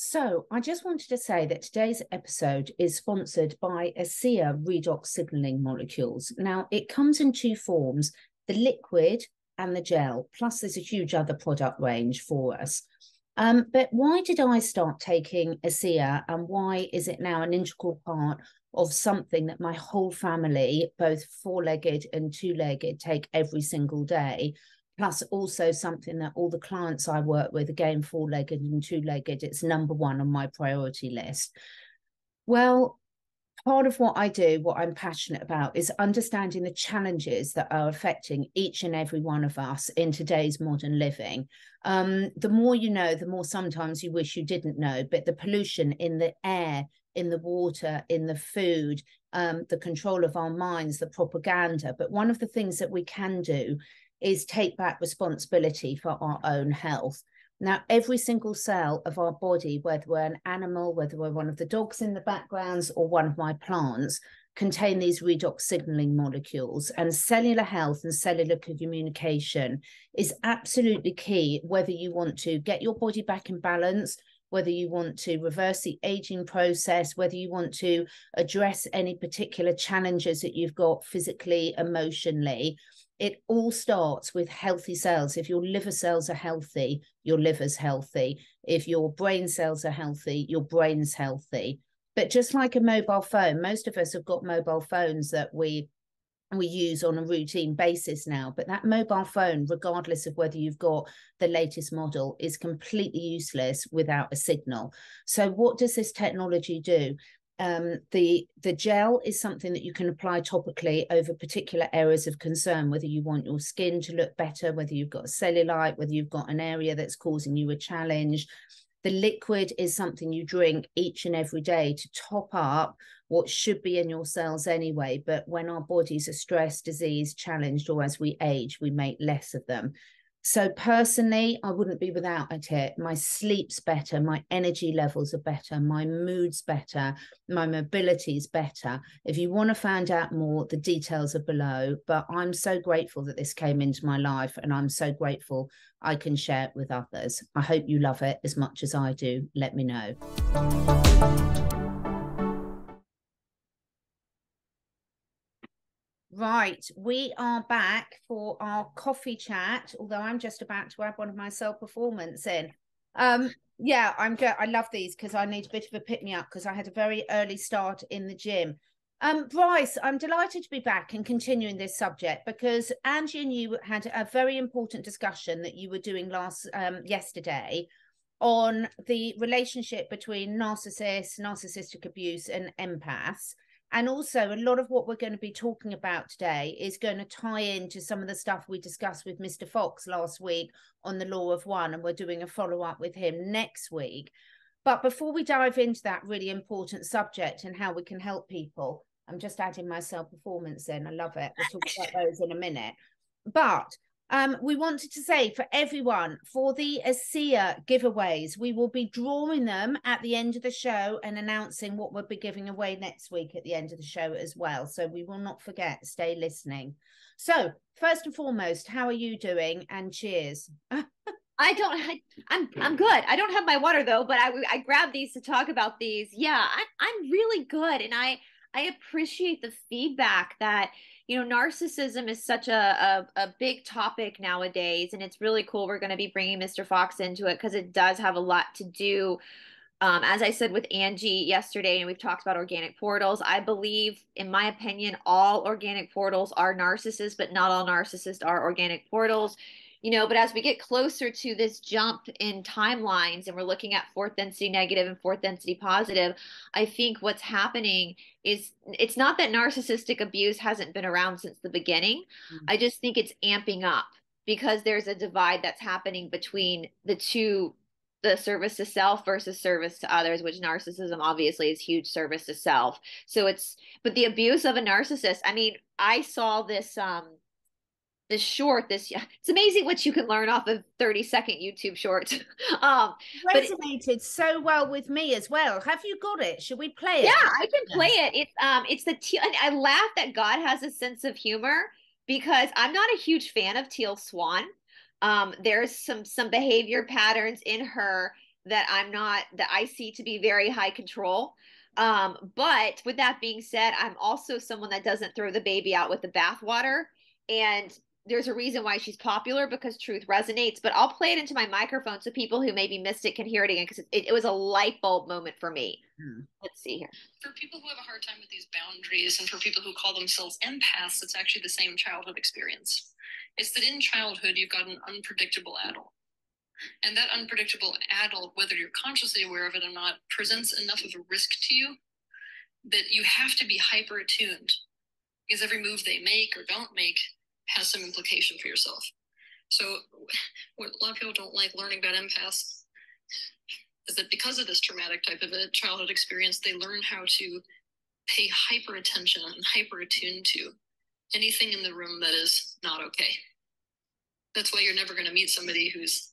So I just wanted to say that today's episode is sponsored by ASEA redox signaling molecules. Now, it comes in two forms, the liquid and the gel, plus there's a huge other product range for us. But why did I start taking ASEA, and why is it now an integral part of something that my whole family, both four-legged and two-legged, take every single day? Plus also something that all the clients I work with, again, four-legged and two-legged, it's number one on my priority list. Well, part of what I do, what I'm passionate about, is understanding the challenges that are affecting each and every one of us in today's modern living. The more you know, the more sometimes you wish you didn't know, but the pollution in the air, in the water, in the food, the control of our minds, the propaganda. But one of the things that we can do is take back responsibility for our own health. Now, every single cell of our body, whether we're an animal, whether we're one of the dogs in the backgrounds or one of my plants, contain these redox signaling molecules. And cellular health and cellular communication is absolutely key, whether you want to get your body back in balance, whether you want to reverse the aging process, whether you want to address any particular challenges that you've got physically, emotionally. It all starts with healthy cells. If your liver cells are healthy, your liver's healthy. If your brain cells are healthy, your brain's healthy. But just like a mobile phone, most of us have got mobile phones that we use on a routine basis now. But that mobile phone, regardless of whether you've got the latest model, is completely useless without a signal. So what does this technology do? The gel is something that you can apply topically over particular areas of concern, whether you want your skin to look better, whether you've got a cellulite, whether you've got an area that's causing you a challenge. The liquid is something you drink each and every day to top up what should be in your cells anyway. But when our bodies are stressed, diseased, challenged, or as we age, we make less of them. So personally, I wouldn't be without it. My sleep's better, my energy levels are better, my mood's better, my mobility's better. If you want to find out more, the details are below. But I'm so grateful that this came into my life, and I'm so grateful I can share it with others. I hope you love it as much as I do. Let me know. Right, we are back for our coffee chat, although I'm just about to add one of my self-performance in. Yeah, I'm good. I love these because I need a bit of a pick-me-up because I had a very early start in the gym. Bryce, I'm delighted to be back and continuing this subject because Angie and you had a very important discussion that you were doing yesterday on the relationship between narcissists, narcissistic abuse, and empaths. And also, a lot of what we're going to be talking about today is going to tie into some of the stuff we discussed with Mr. Fox last week on the Law of One, and we're doing a follow-up with him next week. But before we dive into that really important subject and how we can help people, I'm just adding my self-performance in. I love it. We'll talk about those in a minute. But we wanted to say for everyone, for the ASEA giveaways, we will be drawing them at the end of the show and announcing what we'll be giving away next week at the end of the show as well. So we will not forget, stay listening. So first and foremost, how are you doing? And cheers. I'm good. I don't have my water though, but I grabbed these to talk about these. Yeah, I'm really good. And I appreciate the feedback that, you know, narcissism is such a big topic nowadays, and it's really cool. We're going to be bringing Mr. Fox into it because it does have a lot to do. As I said with Angie yesterday, and we've talked about organic portals. I believe, in my opinion, all organic portals are narcissists, but not all narcissists are organic portals. You know, but as we get closer to this jump in timelines and we're looking at fourth density negative and fourth density positive, I think what's happening is it's not that narcissistic abuse hasn't been around since the beginning. I just think it's amping up because there's a divide that's happening between the two, the service to self versus service to others, which narcissism obviously is huge service to self. So but the abuse of a narcissist, I mean, I saw this, it's amazing what you can learn off of 30-second YouTube shorts. Resonated so well with me as well. Have you got it? Should we play it? Yeah, I can play it. It's the teal, and I laugh that God has a sense of humor because I'm not a huge fan of Teal Swan. There's some behavior patterns in her that I see to be very high control. But with that being said, I'm also someone that doesn't throw the baby out with the bathwater. And there's a reason why she's popular, because truth resonates. But I'll play it into my microphone so people who maybe missed it can hear it again, because it was a light bulb moment for me. Let's see here. For people who have a hard time with these boundaries, and for people who call themselves empaths, it's actually the same childhood experience. It's that in childhood, you've got an unpredictable adult. And that unpredictable adult, whether you're consciously aware of it or not, presents enough of a risk to you that you have to be hyper attuned, because every move they make or don't make has some implication for yourself. So what a lot of people don't like learning about empaths is that because of this traumatic type of a childhood experience, they learn how to pay hyper attention and hyper attuned to anything in the room that is not okay. That's why you're never going to meet somebody who's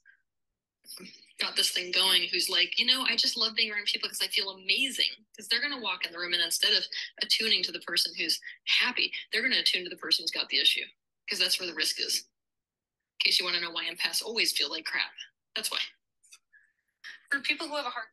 got this thing going, who's like, you know, I just love being around people because I feel amazing. Because they're going to walk in the room, and instead of attuning to the person who's happy, they're going to attune to the person who's got the issue, because that's where the risk is. In case you want to know why empaths always feel like crap. That's why. For people who have a heart.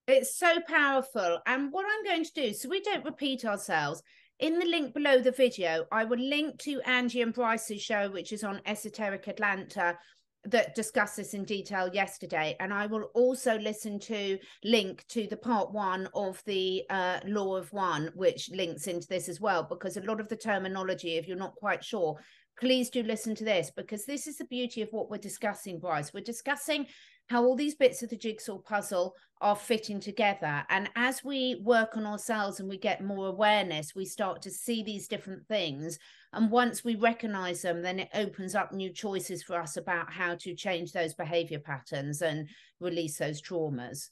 It's so powerful. And what I'm going to do, so we don't repeat ourselves, in the link below the video, I will link to Angie and Bryce's show, which is on Esoteric Atlanta, that discussed this in detail yesterday. And I will also link to the part 1 of the Law of One, which links into this as well, because a lot of the terminology, if you're not quite sure, please do listen to this, because this is the beauty of what we're discussing, Bryce. We're discussing how all these bits of the jigsaw puzzle are fitting together. And as we work on ourselves and we get more awareness, we start to see these different things. And once we recognize them, then it opens up new choices for us about how to change those behavior patterns and release those traumas.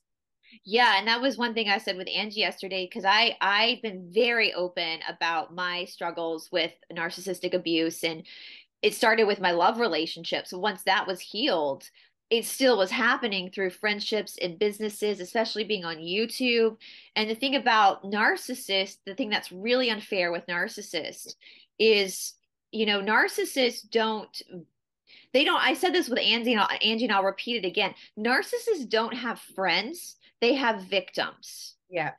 Yeah, and that was one thing I said with Angie yesterday, because I've been very open about my struggles with narcissistic abuse, and it started with my love relationship. So once that was healed, it still was happening through friendships and businesses, especially being on YouTube. And the thing about narcissists, the thing that's really unfair with narcissists is, you know, narcissists I said this with Angie and I'll repeat it again. Narcissists don't have friends. They have victims. Yeah.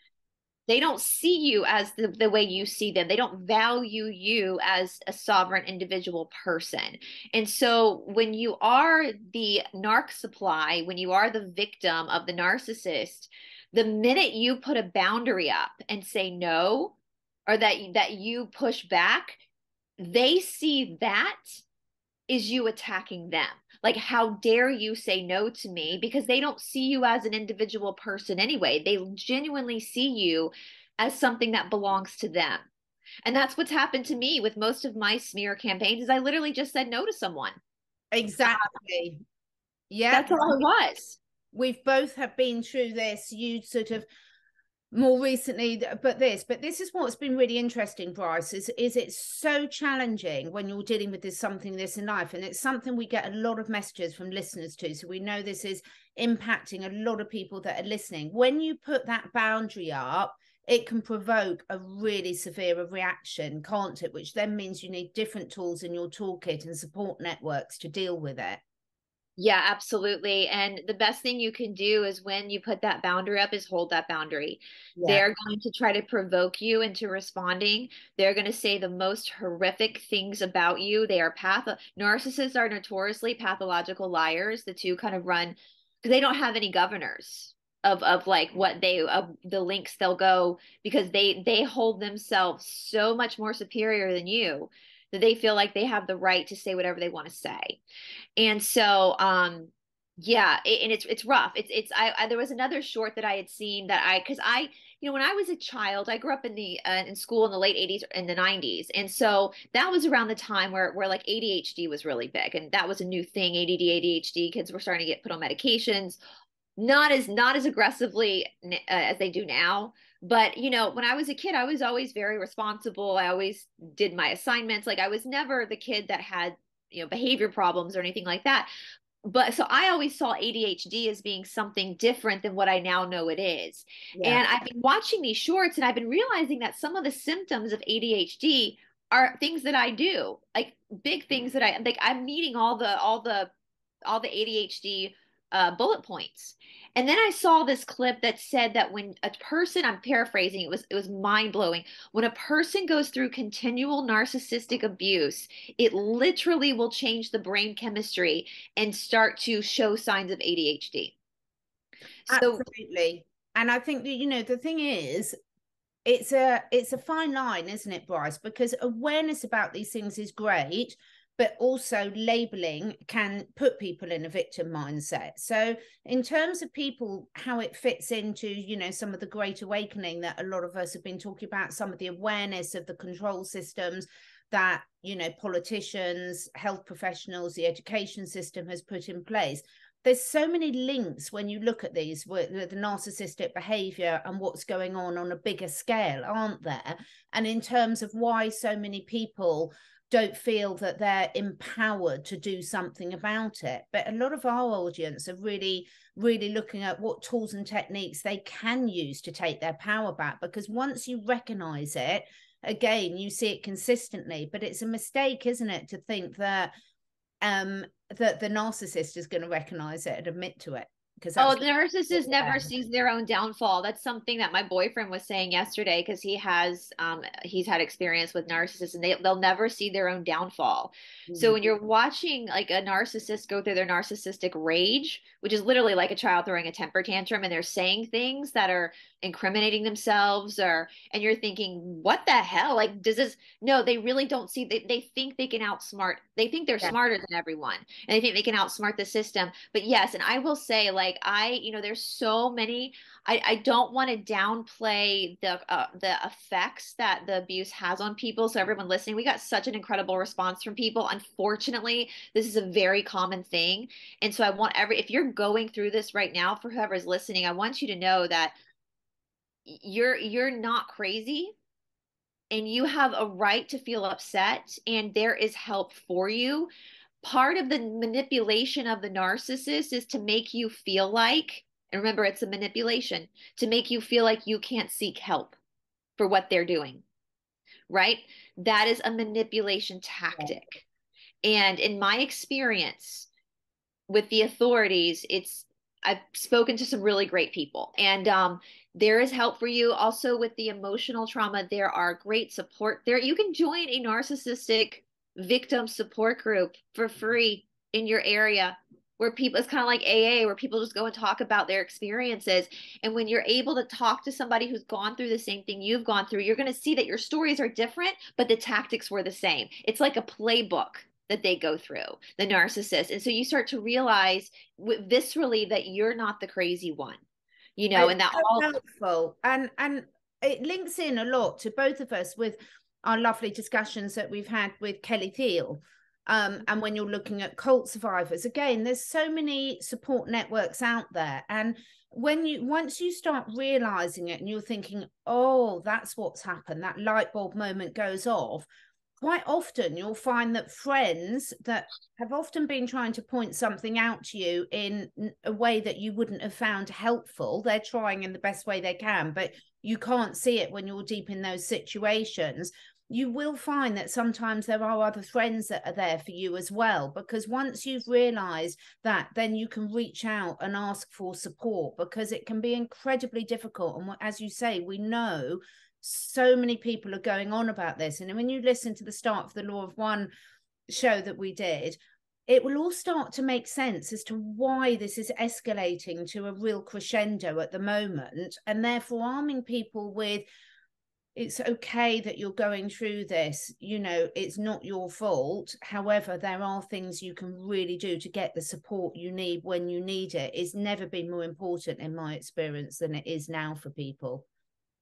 They don't see you as the way you see them. They don't value you as a sovereign individual person. And so when you are the narc supply, when you are the victim of the narcissist, the minute you put a boundary up and say no, or that you push back, they see that is you attacking them. Like, how dare you say no to me? Because they don't see you as an individual person anyway. They genuinely see you as something that belongs to them. And that's what's happened to me with most of my smear campaigns, is I literally just said no to someone. Exactly. Yeah. That's all it was. We've both have been through this. You sort of more recently, but this is what's been really interesting, Bryce, is it's so challenging when you're dealing with something this in life. And it's something we get a lot of messages from listeners to. So we know this is impacting a lot of people that are listening. When you put that boundary up, it can provoke a really severe reaction, can't it? Which then means you need different tools in your toolkit and support networks to deal with it. Yeah, absolutely. And the best thing you can do is, when you put that boundary up, is hold that boundary. Yeah. They're going to try to provoke you into responding. They're going to say the most horrific things about you. They are narcissists are notoriously pathological liars. The two kind of run, because they don't have any governors of like what of the links they'll go, because they hold themselves so much more superior than you, that they feel like they have the right to say whatever they want to say. And so, yeah, and it's rough. There was another short that I had seen because when I was a child, I grew up in school in the late 80s and the 90s. And so that was around the time where like ADHD was really big. And that was a new thing. ADD, ADHD, kids were starting to get put on medications, not as aggressively as they do now. But, when I was a kid, I was always very responsible. I always did my assignments. Like, I was never the kid that had, behavior problems or anything like that. But so I always saw ADHD as being something different than what I now know it is. Yeah. And I've been watching these shorts, and I've been realizing that some of the symptoms of ADHD are things that I do, like big things that I'm meeting all the ADHD bullet points. And then I saw this clip that said that when a person, I'm paraphrasing, it was mind blowing. When a person goes through continual narcissistic abuse, it literally will change the brain chemistry and start to show signs of ADHD. So, absolutely. And I think that, you know, the thing is, it's a fine line, isn't it, Bryce? Because awareness about these things is great, but also labeling can put people in a victim mindset. So in terms of people, how it fits into, you know, some of the great awakening that a lot of us have been talking about, some of the awareness of the control systems that, you know, politicians, health professionals, the education system has put in place. There's so many links when you look at these with the narcissistic behavior and what's going on a bigger scale, aren't there? And in terms of why so many people don't feel that they're empowered to do something about it. But a lot of our audience are really, really looking at what tools and techniques they can use to take their power back. Because once you recognize it, again, you see it consistently. But it's a mistake, isn't it, to think that that the narcissist is going to recognize it and admit to it. The narcissist never sees their own downfall. That's something that my boyfriend was saying yesterday, because he's had experience with narcissists, and they'll never see their own downfall. So when you're watching like a narcissist go through their narcissistic rage, which is literally like a child throwing a temper tantrum, and they're saying things that are incriminating themselves, and you're thinking, what the hell? Like, does this? No, they really don't see. They think they can outsmart. They think they're smarter than everyone, and they think they can outsmart the system. But yes, and I will say, like, there's so many. I don't want to downplay the effects that the abuse has on people. So everyone listening, we got such an incredible response from people. Unfortunately, this is a very common thing, and so I want if you're going through this right now, for whoever's listening, I want you to know that you're not crazy, and you have a right to feel upset, and there is help for you. Part of the manipulation of the narcissist is to make you feel like, and remember, it's a manipulation, to make you feel like you can't seek help for what they're doing, right? That is a manipulation tactic. And in my experience with the authorities, I've spoken to some really great people, and there is help for you. Also with the emotional trauma, there are great support there. You can join a narcissistic victim support group for free in your area, where people, it's kind of like AA, where people just go and talk about their experiences. And when you're able to talk to somebody who's gone through the same thing you've gone through, you're going to see that your stories are different, but the tactics were the same. It's like a playbook that they go through, the narcissist. And so you start to realize viscerally that you're not the crazy one, you know, and that all helpful. And it links in a lot to both of us with our lovely discussions that we've had with Kelly Thiel. And when you're looking at cult survivors, again, there's so many support networks out there. And once you start realizing it and you're thinking, oh, that's what's happened, that light bulb moment goes off, quite often you'll find that friends that have often been trying to point something out to you in a way that you wouldn't have found helpful, they're trying in the best way they can, but you can't see it when you're deep in those situations. You will find that sometimes there are other friends that are there for you as well, because once you've realized that, then you can reach out and ask for support, because it can be incredibly difficult. And as you say, we know so many people are going on about this. And when you listen to the start of the Law of One show that we did, it will all start to make sense as to why this is escalating to a real crescendo at the moment, and therefore arming people with, it's okay that you're going through this, you know, it's not your fault. However, there are things you can really do to get the support you need when you need it. It's never been more important in my experience than it is now for people.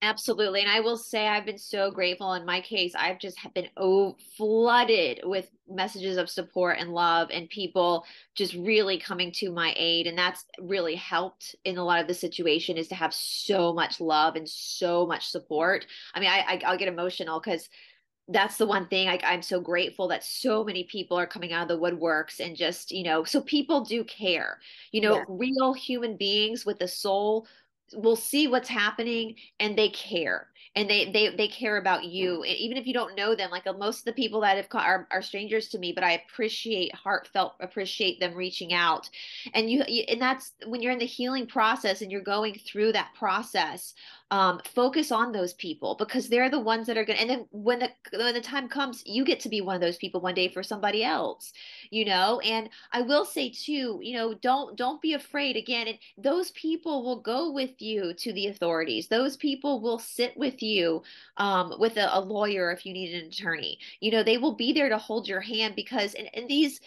Absolutely. And I will say, I've been so grateful. In my case, I've just been flooded with messages of support and love, and people just really coming to my aid. And that's really helped in a lot of the situation, is to have so much love and so much support. I mean, I'll get emotional, because that's the one thing I'm so grateful that so many people are coming out of the woodworks, and just, you know, so people do care, you know, real human beings with a soul will see what's happening, and they care. and they care about you. And even if you don't know them, like most of the people that are strangers to me, but I appreciate them reaching out. And and that's when you're in the healing process and you're going through that process. Focus on those people, because they're the ones that are going to, and then when the time comes, you get to be one of those people one day for somebody else, and I will say too, don't be afraid again. And those people will go with you to the authorities. Those people will sit with you, with a lawyer if you need an attorney. They will be there to hold your hand, because and these,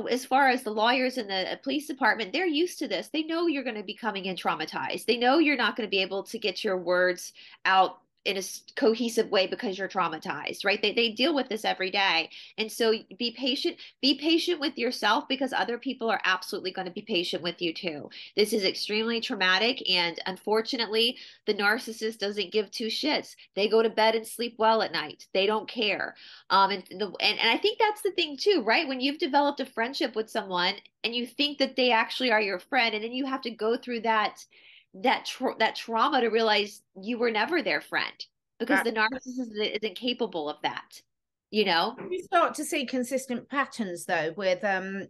as far as the lawyers and the police department, they're used to this. They know you're going to be coming in traumatized. They know you're not going to be able to get your words out in a cohesive way because you're traumatized, right? They deal with this every day. And so be patient with yourself, because other people are absolutely going to be patient with you too. This is extremely traumatic. And unfortunately, the narcissist doesn't give two shits. They go to bed and sleep well at night. They don't care. And I think that's the thing too, right? When you've developed a friendship with someone and you think that they actually are your friend, and then you have to go through that trauma to realize you were never their friend, because the narcissist isn't capable of that. You start to see consistent patterns though with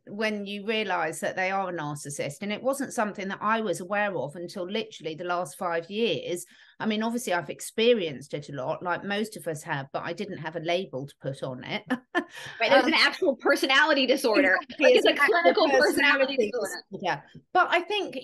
when you realize that they are a narcissist, and it wasn't something that I was aware of until literally the last 5 years. I mean, obviously I've experienced it a lot, like most of us have, but I didn't have a label to put on it. Right, there's an actual personality disorder. Exactly, like it's a clinical personality disorder. Yeah, but I think,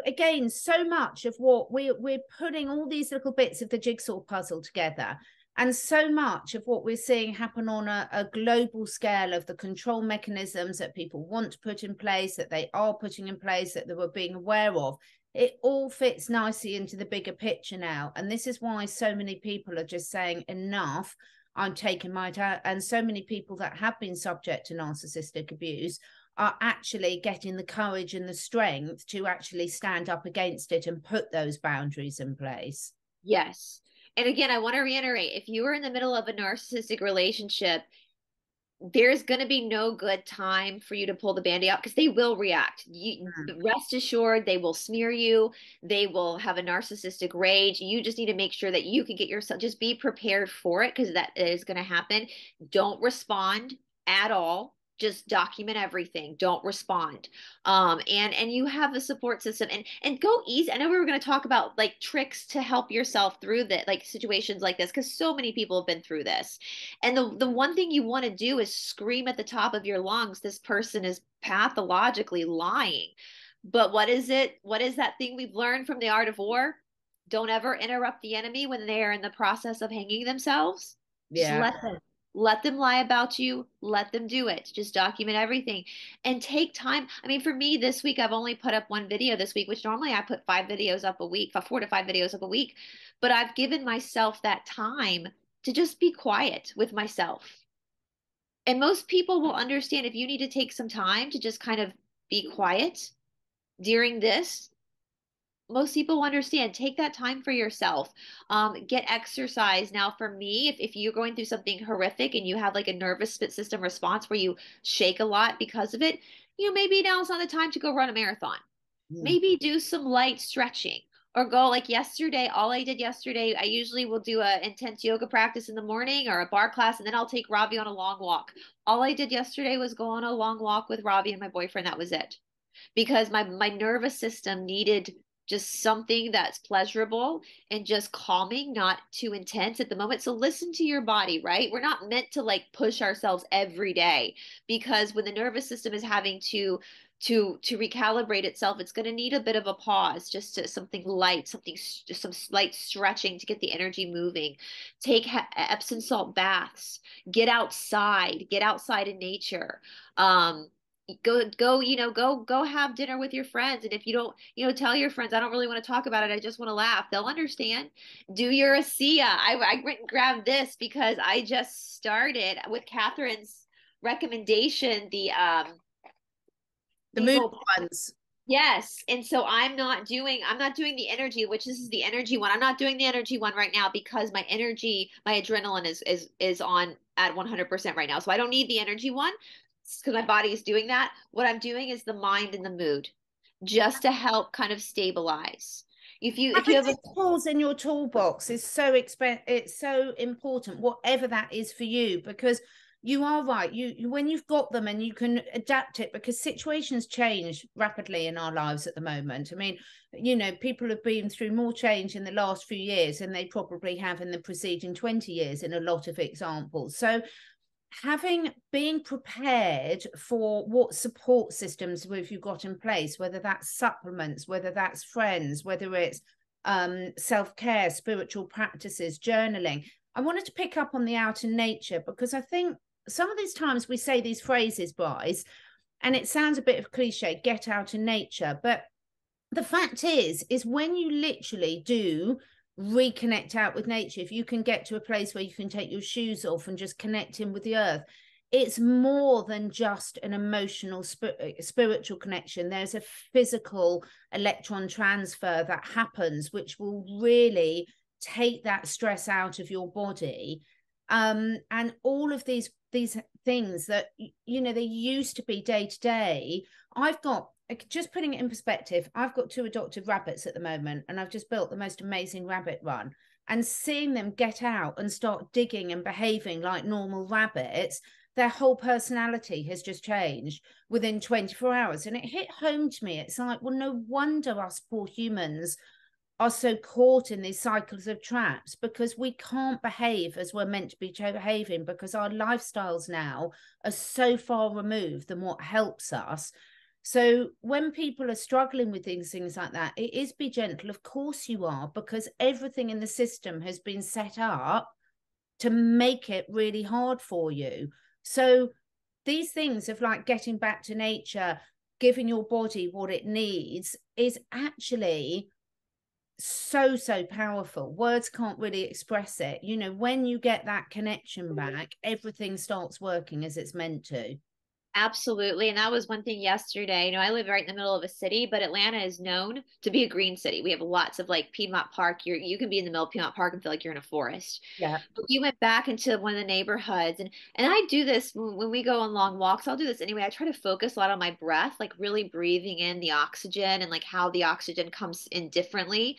again, so much of what we're putting all these little bits of the jigsaw puzzle together, and so much of what we're seeing happen on a global scale of the control mechanisms that people want to put in place, that they are putting in place, that they were being aware of, it all fits nicely into the bigger picture now. And this is why so many people are just saying, enough, I'm taking my time. And so many people that have been subject to narcissistic abuse are actually getting the courage and the strength to actually stand up against it and put those boundaries in place. Yes. And again, I want to reiterate, if you are in the middle of a narcissistic relationship, there's going to be no good time for you to pull the band-aid out, because they will react. Rest assured, they will smear you. They will have a narcissistic rage. You just need to make sure that you can get yourself, just be prepared for it, because that is going to happen. Don't respond at all. Just document everything. Don't respond. And you have a support system, and go easy. I know we were going to talk about like tricks to help yourself through that, like situations like this, because so many people have been through this. And the one thing you want to do is scream at the top of your lungs, this person is pathologically lying. But what is it? What is that thing we've learned from the art of war? Don't ever interrupt the enemy when they're in the process of hanging themselves. Yeah. Just let them lie about you. Let them do it. Just document everything and take time. I mean, for me this week, I've only put up one video this week, which normally I put 5 videos up a week, 4 to 5 videos up a week. But I've given myself that time to just be quiet with myself. And most people will understand if you need to take some time to just kind of be quiet during this. Most people understand. Take that time for yourself. Get exercise. Now, for me, if you're going through something horrific and you have like a nervous system response where you shake a lot because of it, maybe now's not the time to go run a marathon. Maybe do some light stretching, or go like yesterday. All I did yesterday, I usually will do a intense yoga practice in the morning or a bar class, and then I'll take Robbie on a long walk. All I did yesterday was go on a long walk with Robbie and my boyfriend. That was it, because my nervous system needed just something that's pleasurable and just calming, not too intense at the moment. So listen to your body, right? We're not meant to like push ourselves every day, because when the nervous system is having to recalibrate itself, it's going to need a bit of a pause, just to something light, just some slight stretching to get the energy moving. Take Epsom salt baths, get outside in nature. Go have dinner with your friends. And if you don't, tell your friends, I don't really want to talk about it, I just want to laugh, they'll understand. Do your ASEA. I went and grabbed this because I just started with Catherine's recommendation, the mood ones. Yes. And so I'm not doing the energy, which this is the energy one. I'm not doing the energy one right now because my adrenaline is on at 100% right now. So I don't need the energy one, because my body is doing that. What I'm doing is the mind and the mood, just to help kind of stabilize. If you Having have a tools in your toolbox is it's so important, whatever that is for you, because you are right. You when you've got them and you can adapt it, because situations change rapidly in our lives at the moment. I mean, you know, people have been through more change in the last few years than they probably have in the preceding 20 years in a lot of examples. So being prepared for what support systems have you got in place, whether that's supplements, whether that's friends, whether it's self-care, spiritual practices, journaling. I wanted to pick up on the out in nature, because I think some of these times we say these phrases, Bryce, and it sounds a bit of cliche, get out in nature. But the fact is when you literally do reconnect out with nature, if you can get to a place where you can take your shoes off and just connect in with the earth, it's more than just an emotional spiritual connection. There's a physical electron transfer that happens, which will really take that stress out of your body. And all of these things that, you know, they used to be day to day. I've got, just putting it in perspective, I've got 2 adopted rabbits at the moment, and I've just built the most amazing rabbit run, and seeing them get out and start digging and behaving like normal rabbits, their whole personality has just changed within 24 hours. And it hit home to me. It's like, well, no wonder us poor humans are so caught in these cycles of traps, because we can't behave as we're meant to be behaving, because our lifestyles now are so far removed than what helps us. So when people are struggling with things like that, it is be gentle. Of course you are, because everything in the system has been set up to make it really hard for you. So these things of like getting back to nature, giving your body what it needs, is actually so powerful. Words can't really express it. You know, when you get that connection back, everything starts working as it's meant to. Absolutely. And that was one thing yesterday. You know, I live right in the middle of a city, but Atlanta is known to be a green city. We have lots of like Piedmont Park. You can be in the middle of Piedmont Park and feel like you're in a forest. Yeah. But we went back into one of the neighborhoods, and I do this when we go on long walks. I'll do this anyway. I try to focus a lot on my breath, like really breathing in the oxygen and like how the oxygen comes in differently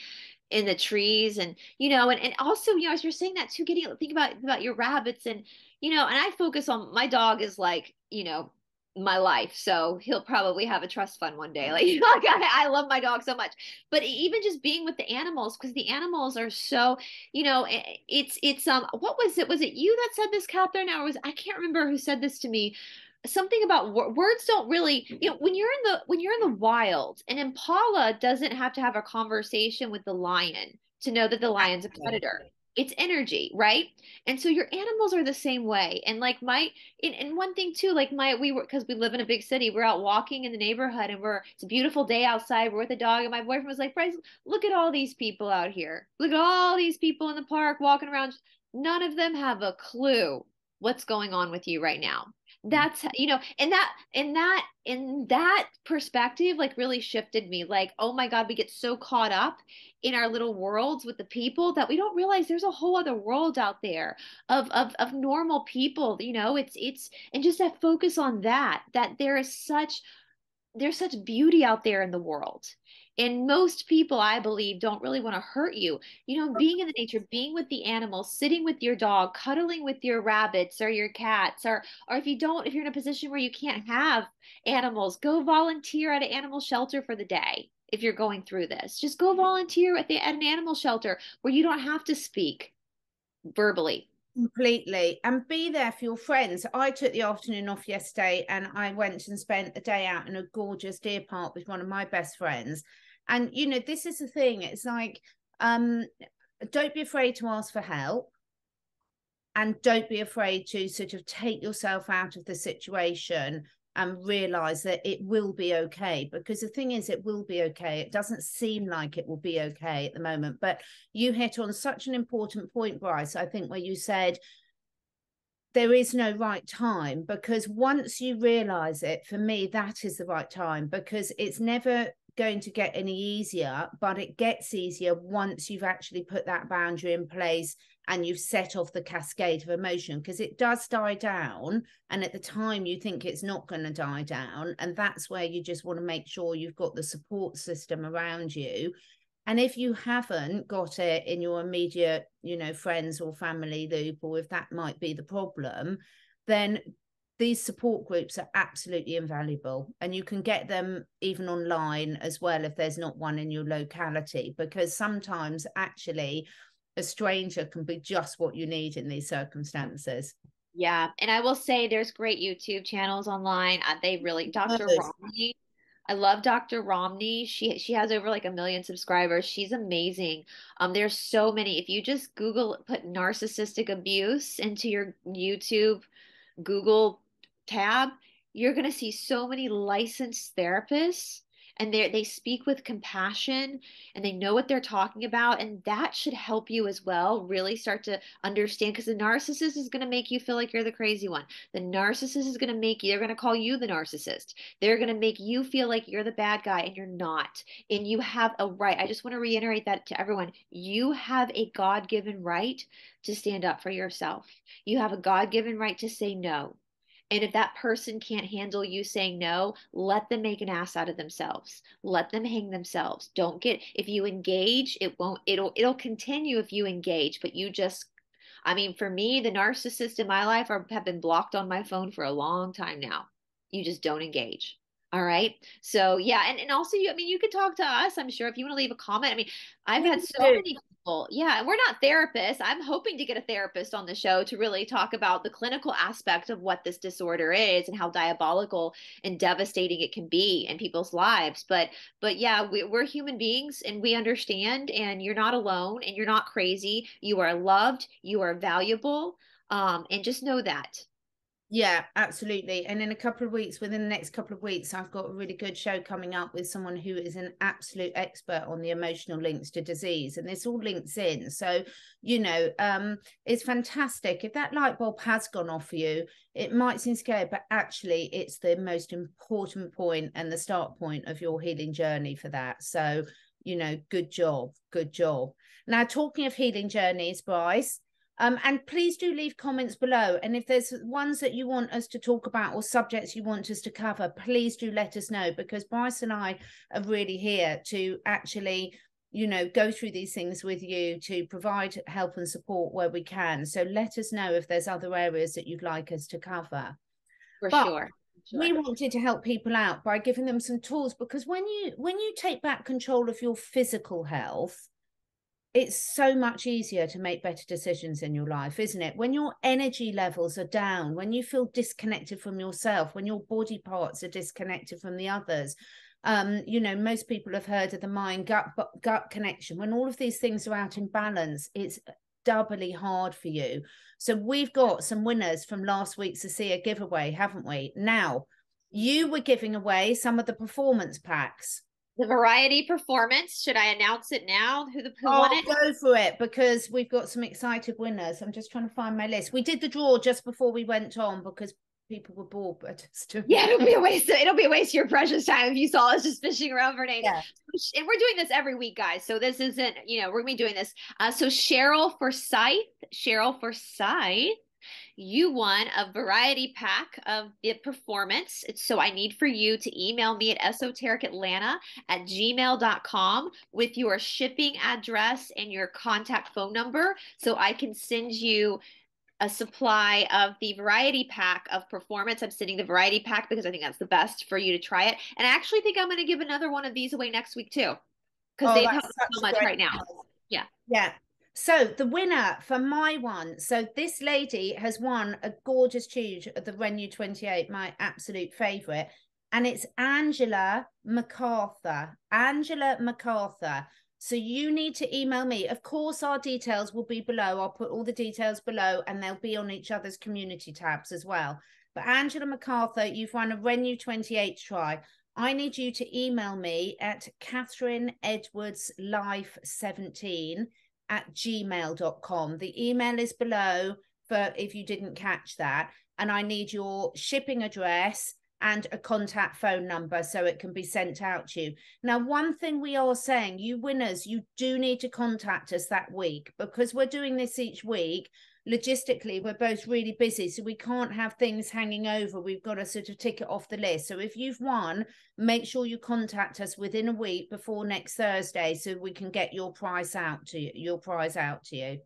in the trees. And you know, and also, you know, as you're saying that too, think about your rabbits. And you know, and I focus on my dog is like, you know, my life, so he'll probably have a trust fund one day. Like, you know, like I love my dog so much. But even just being with the animals, because the animals are so, you know, it's what was it you that said this, Catherine? Or I can't remember who said this to me. Something about words don't really, you know, when you're in the wild, an impala doesn't have to have a conversation with the lion to know that the lion's a predator. It's energy, right? And so your animals are the same way. And like and one thing too, like because we live in a big city, we're out walking in the neighborhood, and it's a beautiful day outside. We're with a dog, and my boyfriend was like, Bryce, look at all these people out here. Look at all these people in the park walking around. None of them have a clue what's going on with you right now. That's, you know, and that perspective like really shifted me. Like, oh my God, we get so caught up in our little worlds with the people that we don't realize there's a whole other world out there of normal people. You know, it's and just that focus on that there's such beauty out there in the world. And most people, I believe, don't really want to hurt you. You know, being in the nature, being with the animals, sitting with your dog, cuddling with your rabbits or your cats, or if you're in a position where you can't have animals, go volunteer at an animal shelter for the day. If you're going through this, just go volunteer at an animal shelter where you don't have to speak verbally. Completely. And be there for your friends. I took the afternoon off yesterday, and I went and spent a day out in a gorgeous deer park with one of my best friends. And you know, this is the thing, it's like, don't be afraid to ask for help, and don't be afraid to sort of take yourself out of the situation and realize that it will be okay. Because the thing is, it will be okay. It doesn't seem like it will be okay at the moment, but you hit on such an important point, Bryce, I think, where you said there is no right time, because once you realize it, for me, that is the right time, because it's never going to get any easier, but it gets easier once you've actually put that boundary in place and you've set off the cascade of emotion, because it does die down, and at the time you think it's not going to die down, and that's where you just want to make sure you've got the support system around you. And if you haven't got it in your immediate, you know, friends or family loop, or if that might be the problem, then these support groups are absolutely invaluable. And you can get them even online as well if there's not one in your locality, because sometimes actually a stranger can be just what you need in these circumstances. Yeah. And I will say there's great YouTube channels online. They really, Dr. Romney, I love Dr. Romney. She has over like 1 million subscribers. She's amazing. There's so many. If you just put narcissistic abuse into your YouTube Google tab, you're going to see so many licensed therapists, and they speak with compassion and they know what they're talking about. And that should help you as well, really start to understand, because the narcissist is going to make you feel like you're the crazy one. The narcissist is going to they're going to call you the narcissist. They're going to make you feel like you're the bad guy, and you're not. And you have a right. I just want to reiterate that to everyone. You have a God-given right to stand up for yourself. You have a God-given right to say no. And if that person can't handle you saying no, let them make an ass out of themselves. Let them hang themselves. If you engage, it'll continue if you engage, but you just, I mean, for me, the narcissists in my life have been blocked on my phone for a long time now. You just don't engage. All right. So yeah. And also you could talk to us, I'm sure, if you want to leave a comment. I mean, I've had so many people. Yeah. And we're not therapists. I'm hoping to get a therapist on the show to really talk about the clinical aspect of what this disorder is and how diabolical and devastating it can be in people's lives. But yeah, we're human beings and we understand, and you're not alone and you're not crazy. You are loved. You are valuable. And just know that. Yeah, absolutely. And in a couple of weeks, within the next couple of weeks, I've got a really good show coming up with someone who is an absolute expert on the emotional links to disease. And this all links in. So, you know, it's fantastic. If that light bulb has gone off for you, it might seem scary, but actually it's the most important point and the start point of your healing journey for that. So, you know, good job. Good job. Now, talking of healing journeys, Bryce, and please do leave comments below. And if there's ones that you want us to talk about or subjects you want us to cover, please do let us know, because Bryce and I are really here to actually, you know, go through these things with you, to provide help and support where we can. So let us know if there's other areas that you'd like us to cover. For sure. We wanted to help people out by giving them some tools, because when you take back control of your physical health, it's so much easier to make better decisions in your life, isn't it? When your energy levels are down, when you feel disconnected from yourself, when your body parts are disconnected from the others, you know, most people have heard of the mind gut connection. When all of these things are out in balance, it's doubly hard for you. So we've got some winners from last week's ASEA giveaway, haven't we? Now, you were giving away some of the performance packs. The variety performance. Should I announce it now? Who won it? Go for it, because we've got some excited winners. I'm just trying to find my list. We did the draw just before we went on because people were bored, but yeah, it'll be a waste of your precious time if you saw us just fishing around for names. Yeah. And we're doing this every week, guys. So this isn't, you know, we're gonna be doing this. So Cheryl Forsyth, you won a variety pack of the performance. So I need for you to email me at esotericatlanta@gmail.com with your shipping address and your contact phone number, so I can send you a supply of the variety pack of performance. I'm sending the variety pack because I think that's the best for you to try it. And I actually think I'm going to give another one of these away next week too, because they've helped so much right now. Yeah. Yeah. So the winner for my one, so this lady has won a gorgeous tube of the Renew 28, my absolute favorite, and it's Angela MacArthur. So you need to email me. Of course, our details will be below. I'll put all the details below, and they'll be on each other's community tabs as well. But Angela MacArthur, you've won a Renew 28 try. I need you to email me at catherineedwardslife17@gmail.com. The email is below for if you didn't catch that. And I need your shipping address and a contact phone number so it can be sent out to you. Now, one thing we are saying, you winners, you do need to contact us that week, because we're doing this each week. logistically, we're both really busy, so we can't have things hanging over. We've got to sort of tick it off the list. So if you've won, make sure you contact us within a week before next Thursday, so we can get your prize out to you.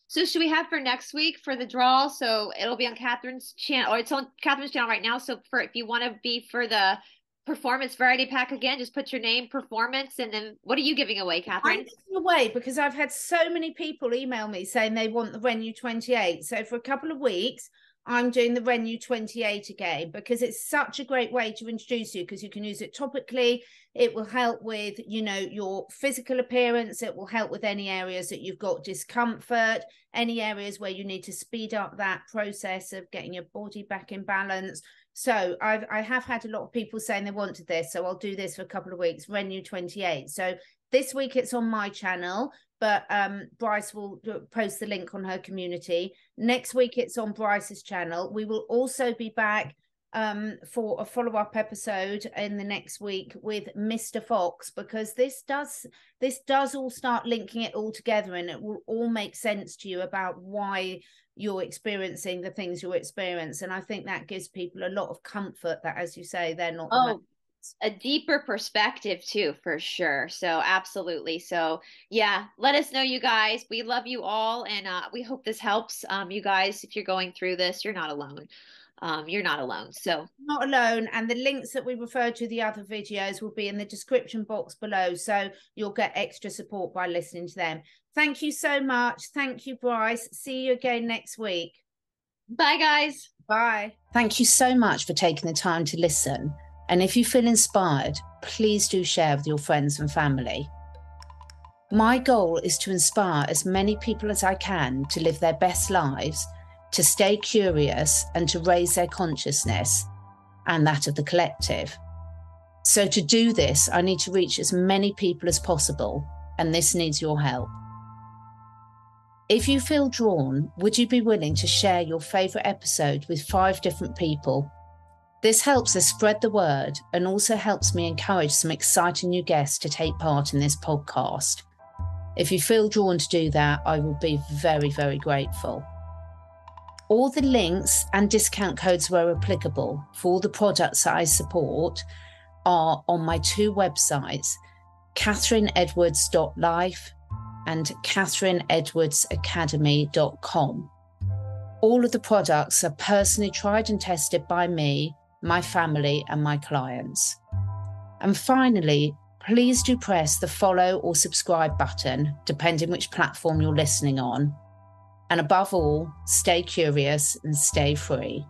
So should we have for next week for the draw? So it'll be on Catherine's channel, or it's on Catherine's channel right now. So if you want to be for the performance variety pack again, just put your name, performance, and then what are you giving away, Catherine? I'm giving away because I've had so many people email me saying they want the Renew 28. So for a couple of weeks, I'm doing the Renew 28 again, because it's such a great way to introduce you, because you can use it topically. It will help with, your physical appearance. It will help with any areas that you've got discomfort, any areas where you need to speed up that process of getting your body back in balance. So I have had a lot of people saying they wanted this, so I'll do this for a couple of weeks, Renew 28. So this week it's on my channel, but Bryce will post the link on her community. Next week it's on Bryce's channel. We will also be back for a follow-up episode in the next week with Mr. Fox, because this does all start linking it all together, and it will all make sense to you about why you're experiencing the things you're experiencing. And I think that gives people a lot of comfort that, as you say, they're not a deeper perspective too, for sure. So absolutely. So yeah, let us know, you guys. We love you all, and we hope this helps. You guys, if you're going through this, you're not alone. You're not alone. So not alone. And the links that we referred to the other videos will be in the description box below, so you'll get extra support by listening to them. Thank you so much. Thank you, Bryce. See you again next week. Bye, guys. Bye. Thank you so much for taking the time to listen. And if you feel inspired, please do share with your friends and family. My goal is to inspire as many people as I can to live their best lives, to stay curious, and to raise their consciousness and that of the collective. So to do this, I need to reach as many people as possible, and this needs your help. If you feel drawn, would you be willing to share your favourite episode with 5 different people? This helps us spread the word, and also helps me encourage some exciting new guests to take part in this podcast. If you feel drawn to do that, I will be very, very grateful. All the links and discount codes where applicable for all the products that I support are on my 2 websites, catherineedwards.life and catherineedwardsacademy.com. All of the products are personally tried and tested by me, my family, and my clients. And finally, please do press the follow or subscribe button, depending which platform you're listening on. And above all, stay curious and stay free.